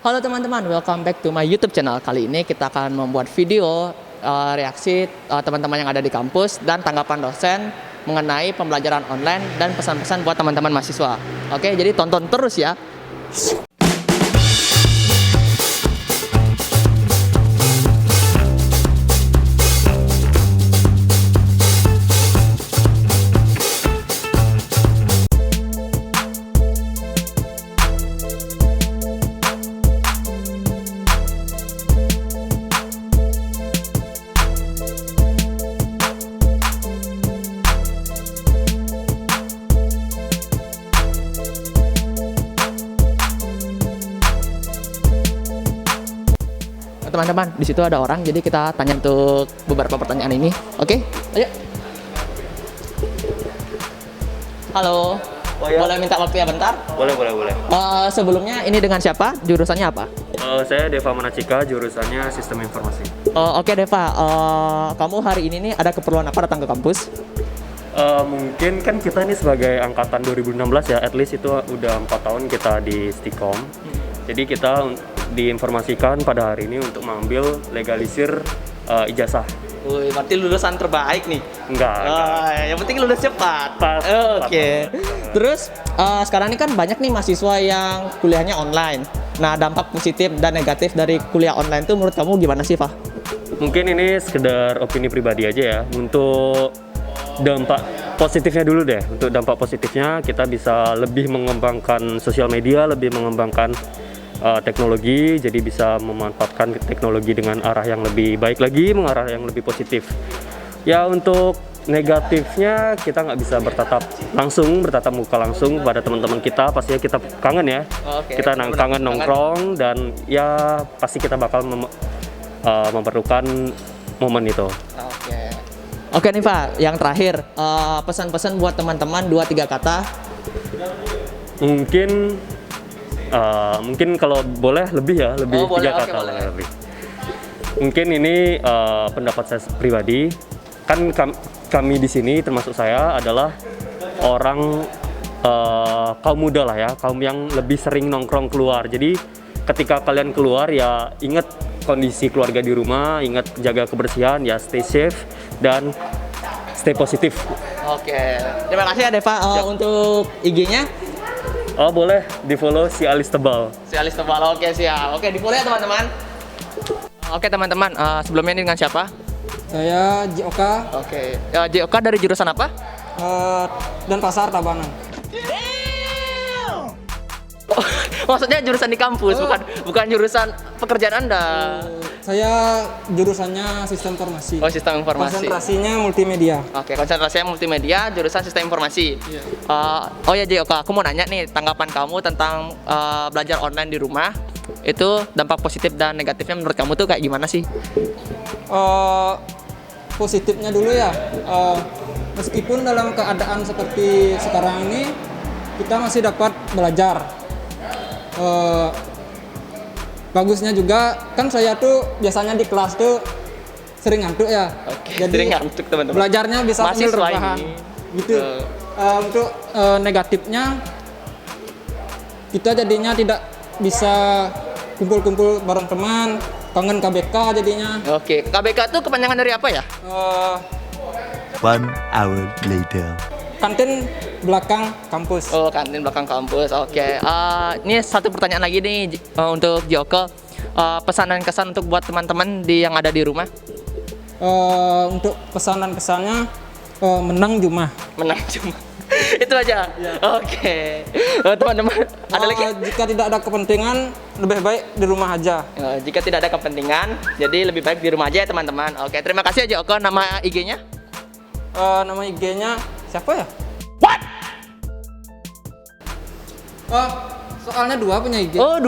Halo teman-teman, welcome back to my YouTube channel. Kali ini kita akan membuat video reaksi teman-teman yang ada di kampus dan tanggapan dosen mengenai pembelajaran online dan pesan-pesan buat teman-teman mahasiswa. Oke, jadi tonton terus ya. Teman-teman, di situ ada orang, jadi kita tanya untuk beberapa pertanyaan ini. Oke, ayo. Halo, boleh minta waktu ya bentar? Boleh. Sebelumnya ini dengan siapa? Jurusannya apa? Saya Deva Manacika, jurusannya Sistem Informasi. Oke Deva, kamu hari ini nih ada keperluan apa datang ke kampus? Mungkin kan kita ini sebagai angkatan 2016 ya, at least itu udah 4 tahun kita di Stikom. Jadi kita diinformasikan pada hari ini untuk mengambil legalisir ijazah. Wih, berarti lulusan terbaik nih? Enggak. Yang penting lulus cepat. Oke. Terus sekarang ini kan banyak nih mahasiswa yang kuliahnya online. Nah, dampak positif dan negatif dari kuliah online itu menurut kamu gimana sih, Fah? Mungkin ini sekedar opini pribadi aja ya. Untuk dampak positifnya dulu deh. Untuk dampak positifnya kita bisa lebih mengembangkan sosial media, lebih mengembangkan teknologi, jadi bisa memanfaatkan teknologi dengan arah yang lebih baik lagi, mengarah yang lebih positif. Ya, untuk negatifnya kita nggak bisa bertatap muka langsung pada teman-teman kita, pastinya kita kangen ya. Kita kangen nongkrong dan ya pasti kita bakal memerlukan momen itu. Oke nih Pak, yang terakhir pesan-pesan buat teman-teman 2-3 kata. Mungkin kalau boleh lebih ya, lebih 3 kata lebih. Mungkin ini pendapat saya pribadi. Kan kami di sini termasuk saya adalah orang kaum muda lah ya, kaum yang lebih sering nongkrong keluar. Jadi ketika kalian keluar ya ingat kondisi keluarga di rumah, ingat jaga kebersihan ya, stay safe dan stay positif. Oke. Terima kasih ya Deva. Untuk IG-nya? Boleh di-follow si Alis Tebal. Oke siap. Oke, di-follow ya teman-teman. Oke teman-teman, sebelumnya ini dengan siapa? Saya Jioka. Oke. Jioka dari jurusan apa? Denpasar Tabanan. Maksudnya jurusan di kampus, bukan jurusan pekerjaan Anda. Saya jurusannya Sistem Informasi. Sistem Informasi. Konsentrasinya multimedia. Oke, konsentrasinya multimedia, jurusan Sistem Informasi. Ya Jioka, aku mau nanya nih tanggapan kamu tentang belajar online di rumah. Itu dampak positif dan negatifnya menurut kamu tuh kayak gimana sih? Positifnya dulu ya. Meskipun dalam keadaan seperti sekarang ini kita masih dapat belajar. Bagusnya juga kan saya tuh biasanya di kelas tuh sering ngantuk ya. Jadi sering ngantuk teman-teman. Belajarnya bisa sambil rebahan. Gitu. Untuk negatifnya kita jadinya tidak bisa kumpul-kumpul bareng teman, kangen KBK jadinya. Oke, KBK tuh kepanjangan dari apa ya? 1 hour later. Kantin belakang kampus. Kantin belakang kampus. Oke. Ini satu pertanyaan lagi nih untuk Joko. Pesan dan kesan untuk buat teman-teman yang ada di rumah. Untuk pesan dan kesannya menang Jumah. Itu aja. Ya. Oke. Teman-teman, ada lagi? Jika tidak ada kepentingan, lebih baik di rumah aja. Jika tidak ada kepentingan, jadi lebih baik di rumah aja ya teman-teman. Oke, terima kasih ya Joko. Nama IG-nya? Nama IG-nya siapa ya? What? Soalnya 2 punya IG. 2.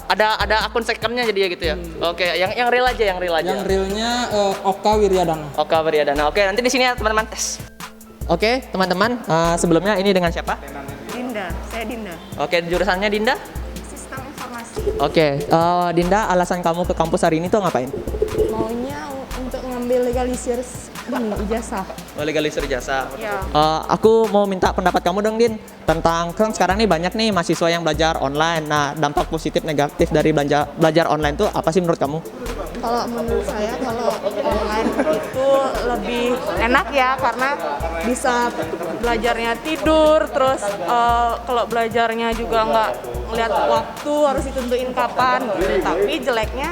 Ada akun second-nya jadi ya gitu ya. Oke, yang real aja, yang realnya Oka Wiryadana. Oke, nanti di sini ya teman-teman tes. Oke, teman-teman, sebelumnya ini dengan siapa? Dinda, saya Dinda. Oke, jurusannya Dinda? Sistem Informasi. Oke, Dinda, alasan kamu ke kampus hari ini tuh ngapain? Maunya untuk ngambil legalisir ini ijazah. Legalisir ijazah. Ya. Aku mau minta pendapat kamu dong, Din, tentang kan sekarang nih banyak nih mahasiswa yang belajar online. Nah, dampak positif negatif dari belajar online tuh apa sih menurut kamu? Kalau menurut saya kalau online itu lebih enak ya karena bisa belajarnya tidur, terus kalau belajarnya juga nggak ngeliat waktu harus ditentuin kapan gitu. Tapi jeleknya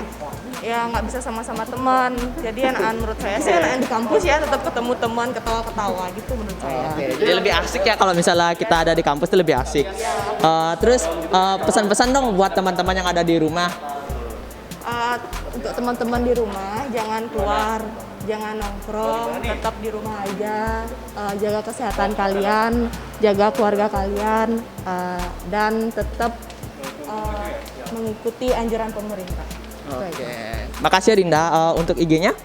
ya nggak bisa sama-sama teman. Jadi menurut saya sih anak yang di kampus ya tetap ketemu teman, ketawa-ketawa gitu menurut saya. Oke, jadi lebih asik ya kalau misalnya kita ada di kampus itu lebih asik. Terus pesan-pesan dong buat teman-teman yang ada di rumah. Untuk teman-teman di rumah jangan keluar, jangan nongkrong, tetap di rumah aja, jaga kesehatan kalian, jaga keluarga kalian, dan tetap mengikuti anjuran pemerintah. Oke. Makasih ya Dinda. Untuk IG-nya?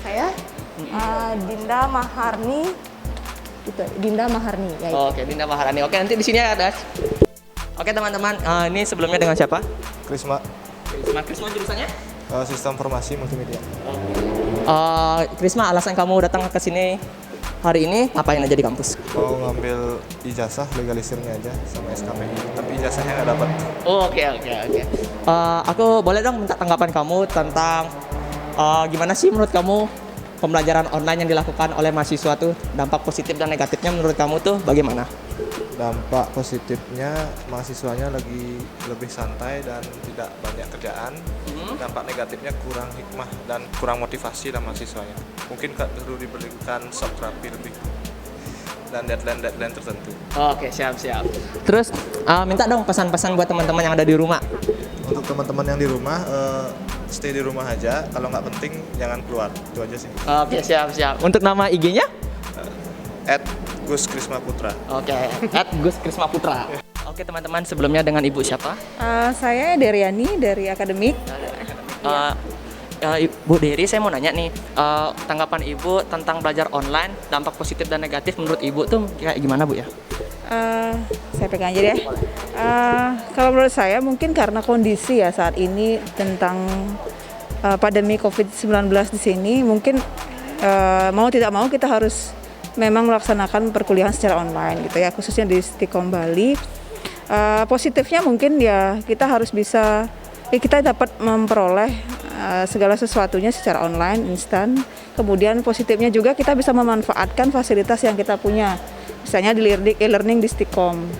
Saya Dinda Maharni, itu Dinda Maharni ya. Itu. Oke, Dinda Maharani. Oke, nanti di sini ya, Das. Oke, teman-teman. Ini sebelumnya dengan siapa? Krisma, Krisma jurusannya? Sistem Informasi Multimedia. Krisma, alasan kamu datang ke sini hari ini ngapain aja di kampus? Mau ngambil ijazah legalisirnya aja sama SKPI, tapi ijazahnya nggak dapat. Oke. Aku boleh dong minta tanggapan kamu tentang gimana sih menurut kamu pembelajaran online yang dilakukan oleh mahasiswa tuh dampak positif dan negatifnya menurut kamu tuh bagaimana? Dampak positifnya mahasiswanya lagi lebih santai dan tidak banyak kerjaan. Dampak negatifnya kurang hikmah dan kurang motivasi lah mahasiswanya. Mungkin perlu diberikan soft terapi lebih dan deadline tertentu. Oke, siap. Terus minta dong pesan-pesan buat teman-teman yang ada di rumah. Untuk teman-teman yang di rumah, stay di rumah aja. Kalau nggak penting jangan keluar. Itu aja sih. Oke, siap. Untuk nama IG-nya? @Gus Krisma Putra. Oke, @Gus Krisma Putra. Oke, teman-teman, sebelumnya dengan Ibu siapa? Saya Deriani dari akademik. Ibu Dery, saya mau nanya nih, tanggapan Ibu tentang belajar online, dampak positif dan negatif menurut Ibu tuh kayak gimana, Bu ya? Saya pegang aja deh. Kalau menurut saya mungkin karena kondisi ya saat ini tentang pandemi COVID-19 di sini, mungkin mau tidak mau kita harus memang melaksanakan perkuliahan secara online gitu ya, khususnya di Stikom Bali. Positifnya mungkin ya kita harus bisa, kita dapat memperoleh segala sesuatunya secara online, instan. Kemudian positifnya juga kita bisa memanfaatkan fasilitas yang kita punya, misalnya di e-learning di Stikom.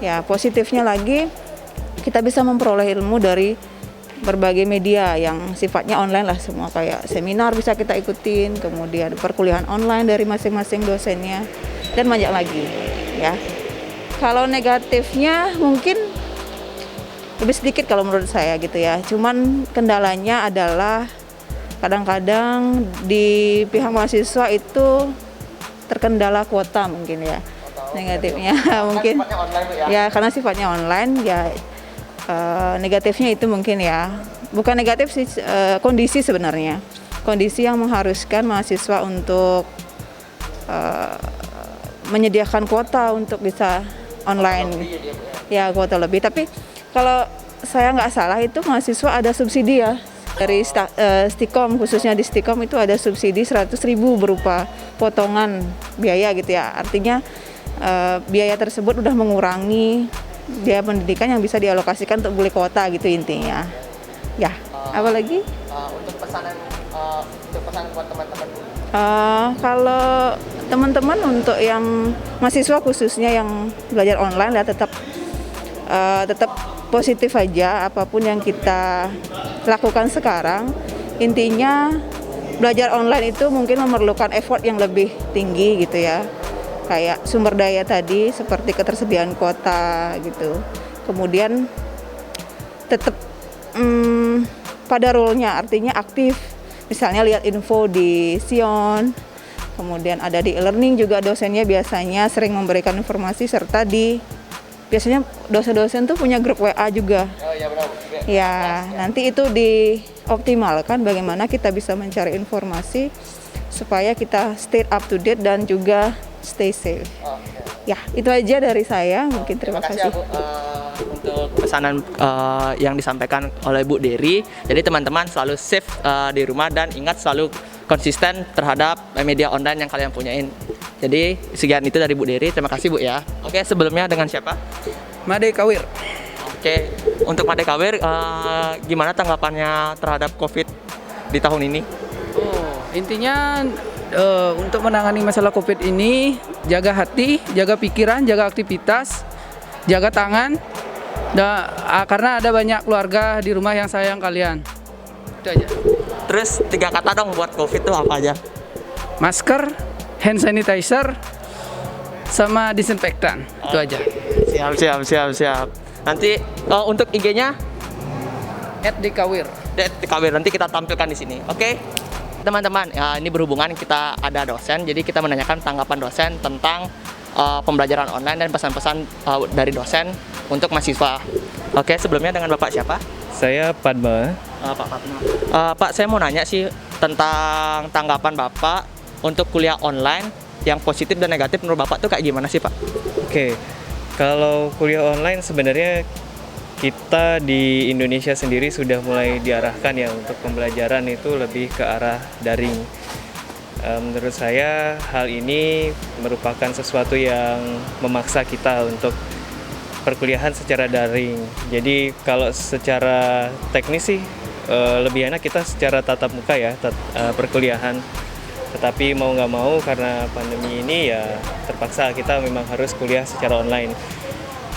Ya, positifnya lagi kita bisa memperoleh ilmu dari berbagai media yang sifatnya online lah, semua kayak seminar bisa kita ikutin, kemudian perkuliahan online dari masing-masing dosennya, dan banyak lagi ya. Kalau negatifnya mungkin lebih sedikit kalau menurut saya gitu ya, cuman kendalanya adalah kadang-kadang di pihak mahasiswa itu terkendala kuota mungkin ya. Negatifnya mungkin ya karena sifatnya online ya. Negatifnya itu mungkin ya, bukan negatif sih, kondisi sebenarnya, kondisi yang mengharuskan mahasiswa untuk menyediakan kuota untuk bisa online, ya kuota lebih. Tapi kalau saya nggak salah itu mahasiswa ada subsidi ya dari Stikom, khususnya di Stikom itu ada subsidi 100.000 berupa potongan biaya gitu ya, artinya biaya tersebut udah mengurangi biaya pendidikan yang bisa dialokasikan untuk beli kuota gitu intinya. Ya, apalagi? Untuk pesan buat teman-teman. Kalau teman-teman untuk yang mahasiswa khususnya yang belajar online ya tetap positif aja apapun yang kita lakukan sekarang. Intinya belajar online itu mungkin memerlukan effort yang lebih tinggi gitu ya. Kayak sumber daya tadi seperti ketersediaan kuota gitu. Kemudian tetap pada role-nya, artinya aktif. Misalnya lihat info di Sion, kemudian ada di e-learning juga dosennya biasanya sering memberikan informasi, serta biasanya dosen-dosen tuh punya grup WA juga. Oh iya benar. Ya, nanti itu dioptimalkan bagaimana kita bisa mencari informasi supaya kita stay up to date dan juga stay safe. Ya, itu aja dari saya. Mungkin terima kasih. Ya, Bu, untuk pesanan yang disampaikan oleh Bu Dery. Jadi teman-teman selalu safe di rumah dan ingat selalu konsisten terhadap media online yang kalian punyain. Jadi sekian itu dari Bu Dery, terima kasih Bu ya. Oke, sebelumnya dengan siapa? Made Kawir. Oke, untuk Made Kawir, gimana tanggapannya terhadap COVID di tahun ini? Intinya untuk menangani masalah COVID ini, jaga hati, jaga pikiran, jaga aktivitas, jaga tangan. Karena ada banyak keluarga di rumah yang sayang kalian. Itu aja. Terus 3 kata dong buat COVID itu apa aja? Masker, hand sanitizer, sama disinfektan. Itu aja. Siap. Nanti untuk IG-nya @dikawir. Kawir, nanti kita tampilkan di sini. Oke. Teman-teman, ini berhubungan kita ada dosen, jadi kita menanyakan tanggapan dosen tentang pembelajaran online dan pesan-pesan dari dosen untuk mahasiswa. Oke, sebelumnya dengan Bapak siapa? Saya Padma. Pak Fatma. Pak, saya mau nanya sih tentang tanggapan Bapak untuk kuliah online yang positif dan negatif menurut Bapak tuh kayak gimana sih, Pak? Oke, kalau kuliah online sebenarnya kita di Indonesia sendiri sudah mulai diarahkan ya untuk pembelajaran itu lebih ke arah daring. Menurut saya hal ini merupakan sesuatu yang memaksa kita untuk perkuliahan secara daring. Jadi kalau secara teknis sih lebih enak kita secara tatap muka ya perkuliahan. Tetapi mau nggak mau karena pandemi ini ya terpaksa kita memang harus kuliah secara online.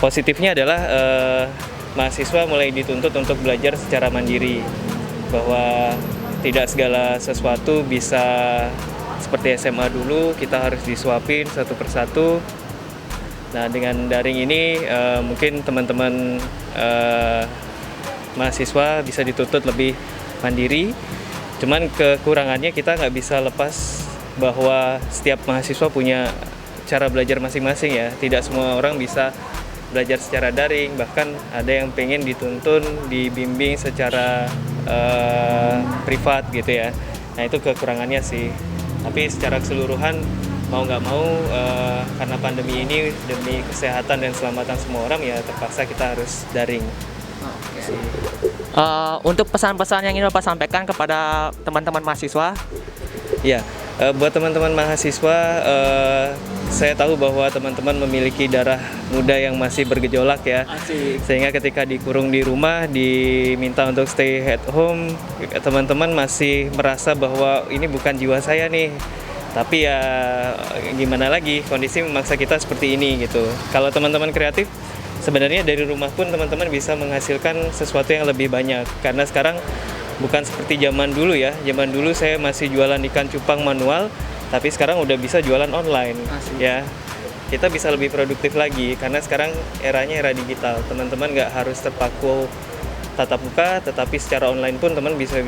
Positifnya adalah mahasiswa mulai dituntut untuk belajar secara mandiri, bahwa tidak segala sesuatu bisa seperti SMA dulu kita harus disuapin satu persatu. Nah, dengan daring ini mungkin teman-teman mahasiswa bisa dituntut lebih mandiri. Cuman kekurangannya kita nggak bisa lepas bahwa setiap mahasiswa punya cara belajar masing-masing ya. Tidak semua orang bisa belajar secara daring, bahkan ada yang pengen dituntun, dibimbing secara privat gitu ya. Nah, itu kekurangannya sih. Tapi secara keseluruhan mau nggak mau karena pandemi ini demi kesehatan dan keselamatan semua orang ya terpaksa kita harus daring. Untuk pesan-pesan yang ingin Bapak sampaikan kepada teman-teman mahasiswa? Ya, buat teman-teman mahasiswa, saya tahu bahwa teman-teman memiliki darah muda yang masih bergejolak ya. Asik. Sehingga ketika dikurung di rumah, diminta untuk stay at home, teman-teman masih merasa bahwa ini bukan jiwa saya nih. Tapi ya gimana lagi, kondisi memaksa kita seperti ini gitu. Kalau teman-teman kreatif, sebenarnya dari rumah pun teman-teman bisa menghasilkan sesuatu yang lebih banyak. Karena sekarang bukan seperti zaman dulu ya. Zaman dulu saya masih jualan ikan cupang manual, tapi sekarang udah bisa jualan online. Ya. Kita bisa lebih produktif lagi karena sekarang eranya era digital. Teman-teman nggak harus terpaku tatap muka, tetapi secara online pun teman bisa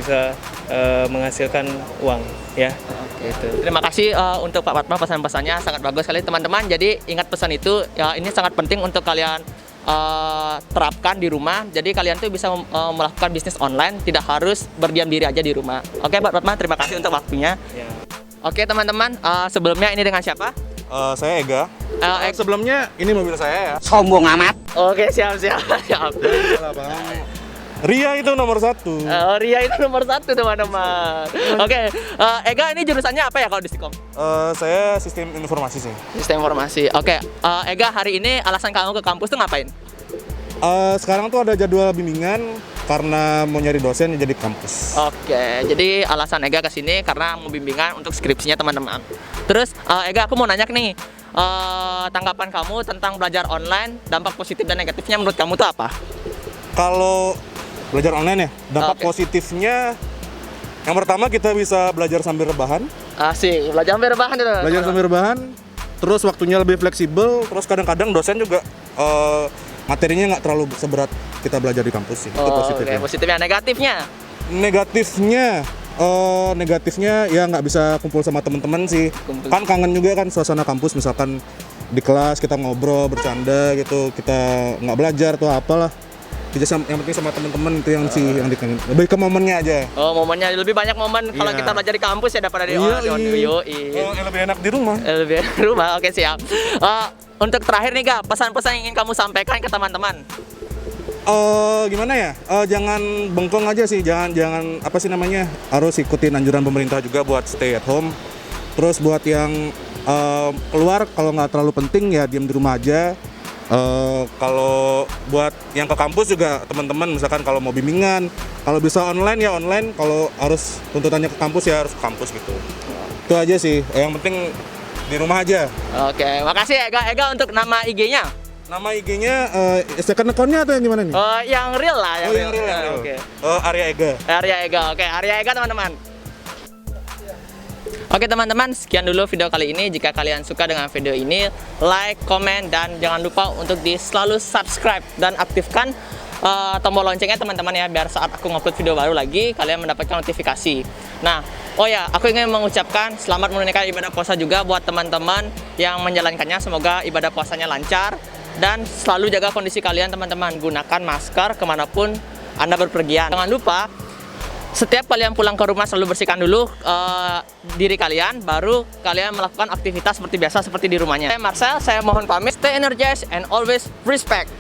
menghasilkan uang ya. Gitu. Terima kasih untuk Pak Fatma, pesan-pesannya sangat bagus sekali teman-teman. Jadi ingat pesan itu ya, ini sangat penting untuk kalian terapkan di rumah. Jadi kalian tuh bisa melakukan bisnis online, tidak harus berdiam diri aja di rumah. Oke Pak Fatma, terima kasih untuk waktunya. Ya. Oke teman-teman, sebelumnya ini dengan siapa? Saya Ega. Sebelumnya ini mobil saya ya. Sombong amat. Oke, siap. Ria itu nomor 1. Ria itu nomor 1 teman-teman. Oke, Ega ini jurusannya apa ya kalau di Stikom? Saya sistem informasi sih. Sistem informasi. Oke, Ega hari ini alasan kamu ke kampus tuh ngapain? Sekarang tuh ada jadwal bimbingan karena mau nyari dosen jadi kampus. Oke, jadi alasan Ega kesini karena mau bimbingan untuk skripsinya teman-teman. Terus Ega, aku mau nanya nih, tanggapan kamu tentang belajar online, dampak positif dan negatifnya menurut kamu tuh apa? Kalau belajar online ya, dampak positifnya yang pertama kita bisa belajar sambil rebahan. Asik, belajar sambil rebahan itu. Belajar sambil rebahan, terus waktunya lebih fleksibel, terus kadang-kadang dosen juga materinya nggak terlalu seberat kita belajar di kampus sih. Itu positifnya. Okay. Positifnya, negatifnya? Negatifnya ya nggak bisa kumpul sama teman-teman sih. Kan kangen juga kan suasana kampus, misalkan di kelas kita ngobrol, bercanda gitu, kita nggak belajar atau apalah. Yang penting sama teman-teman itu yang yang dikangen. Lebih ke momennya aja. Oh, momennya lebih banyak momen kalau kita belajar di kampus ya daripada di lebih enak di rumah. Lebih enak di rumah. Oke, siap. Untuk terakhir nih, Kak, pesan-pesan yang ingin kamu sampaikan ke teman-teman. Gimana ya? Jangan bengkong aja sih, jangan apa sih namanya? Harus ikutin anjuran pemerintah juga buat stay at home. Terus buat yang keluar kalau nggak terlalu penting ya diam di rumah aja. Kalau buat yang ke kampus juga teman-teman misalkan kalau mau bimbingan, kalau bisa online ya online, kalau harus tuntutannya ke kampus ya harus ke kampus gitu. Itu aja sih. Yang penting di rumah aja. Oke, makasih Ega untuk nama IG-nya. Nama IG-nya second account-nya atau yang gimana nih? Yang real lah, yang real. Oke. Arya Ega. Arya Ega. Oke, Arya Ega teman-teman. Oke teman-teman, sekian dulu video kali ini. Jika kalian suka dengan video ini, like, komen, dan jangan lupa untuk selalu subscribe dan aktifkan tombol loncengnya teman-teman ya, biar saat aku ngupload video baru lagi, kalian mendapatkan notifikasi. Nah, oh ya, aku ingin mengucapkan selamat menunaikan ibadah puasa juga buat teman-teman yang menjalankannya. Semoga ibadah puasanya lancar dan selalu jaga kondisi kalian teman-teman. Gunakan masker kemanapun Anda berpergian. Jangan lupa, setiap kalian pulang ke rumah selalu bersihkan dulu diri kalian, baru kalian melakukan aktivitas seperti biasa seperti di rumahnya. Saya Marcel, saya mohon pamit. Stay energized and always respect.